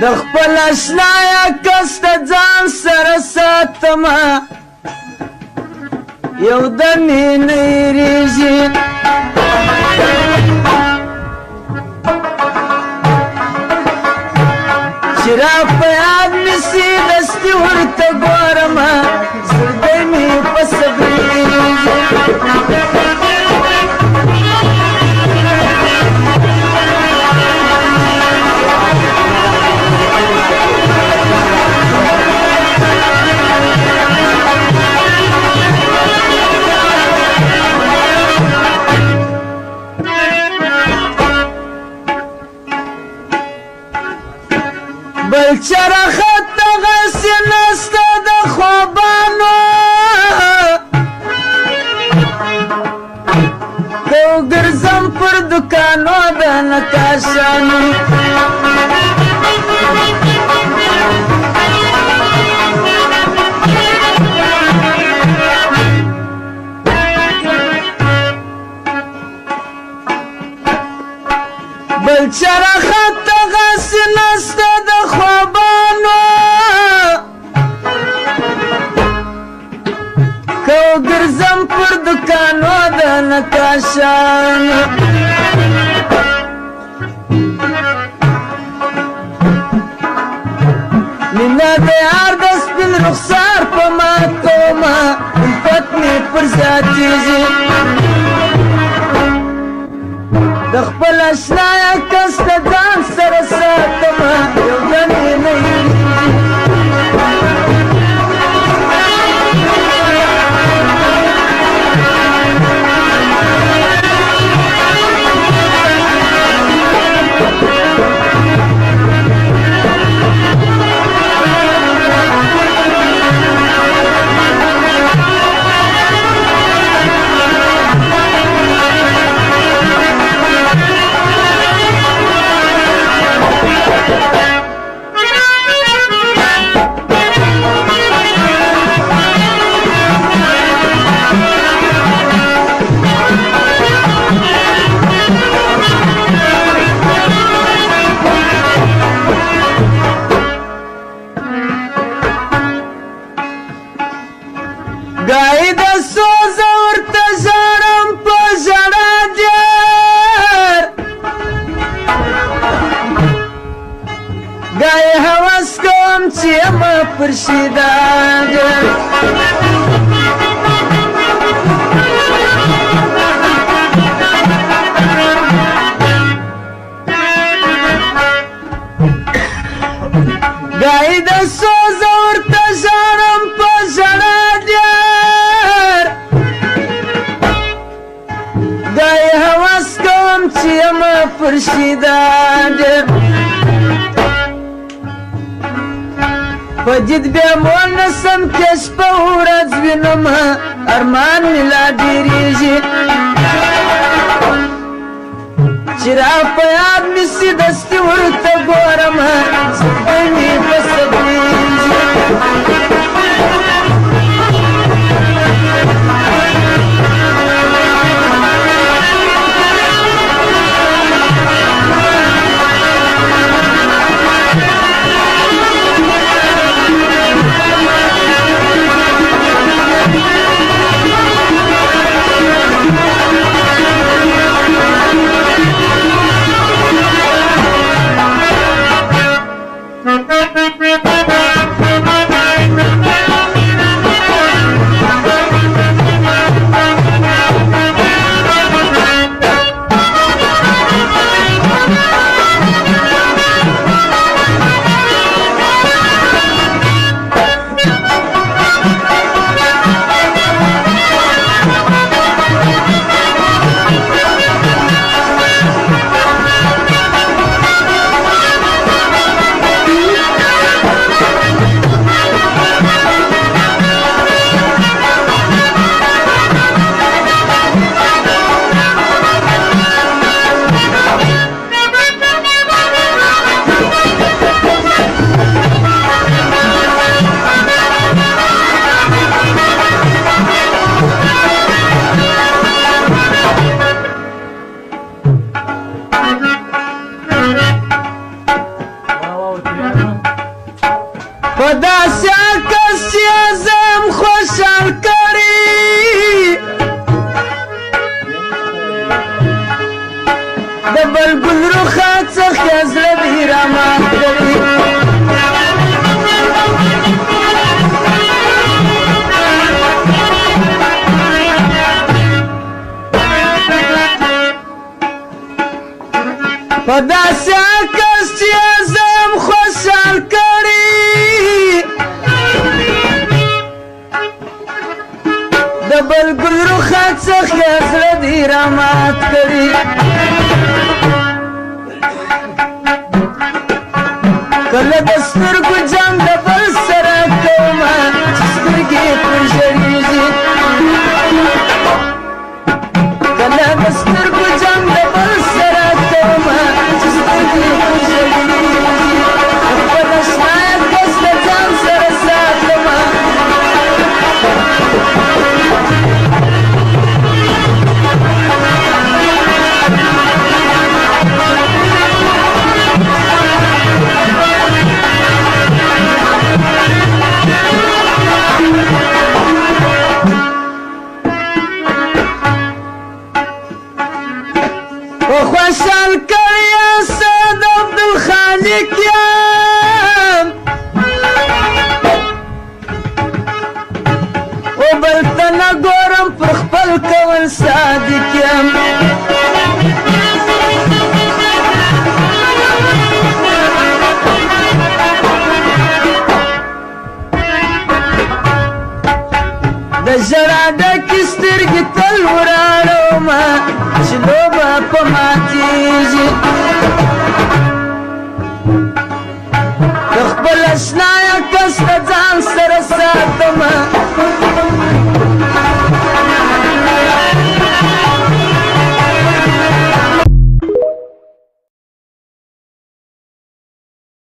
د خپل اشنایا کس ته ځان سره ساتمه یو دم یې نه هېرېږي چې را په یاد مې سي دستي ورته ګورمه زړګی مې په صبرېږي بل چرخه دغسې نسته د خوبانو که وګرځم پر دوکانو د نقاشانو بل چرخه دغسې نسته د خوبانو که وګرځم پر دوکانو د نقاشانو مینه د یار د سپین رخسار په ما کومه الفت مې پر زیاتېږي د خپل اشنایا کس ته ځان سره ساتمه یو دم یې نه ګای د سوزه ورته ژاړم په ژړا ډېر ګای هوس کوم چې یمه پر شیدا ډېر ګای د سوزه ورته ژاړم په ژړا ګای هوس کوم چې یمه پر شیدا ډېر په دید بیا مو نسم کې شپه ورځ وینمه ارمان مې لا ډېرېږي چې را په یاد مې سي دستي ورته ګورمه زړګی مې په صبرېږي په داسې عکس چې زم خوشحال کړي د بلبل رخات څخه زړه دې رامات کړي په داسې عکس چې زم خوشحال کړي د بلبل رخات څخه زړه دې رامات کړي کله د سترګو جام د بل سره کومه چې سترګې پر ژړېږي کله د سترګو جام د بل سره کومه چې سترګې پر ژړېږي خپل اشنا کس د ځان سره ساتمه خوشحال کړی سید عبدالخالق یم او بل ته نه ګورم پر خپل کول صادق یم د ژړا ډکې سترګې تل وراړومه چې لوبه په ماتېږي د خپل اشنا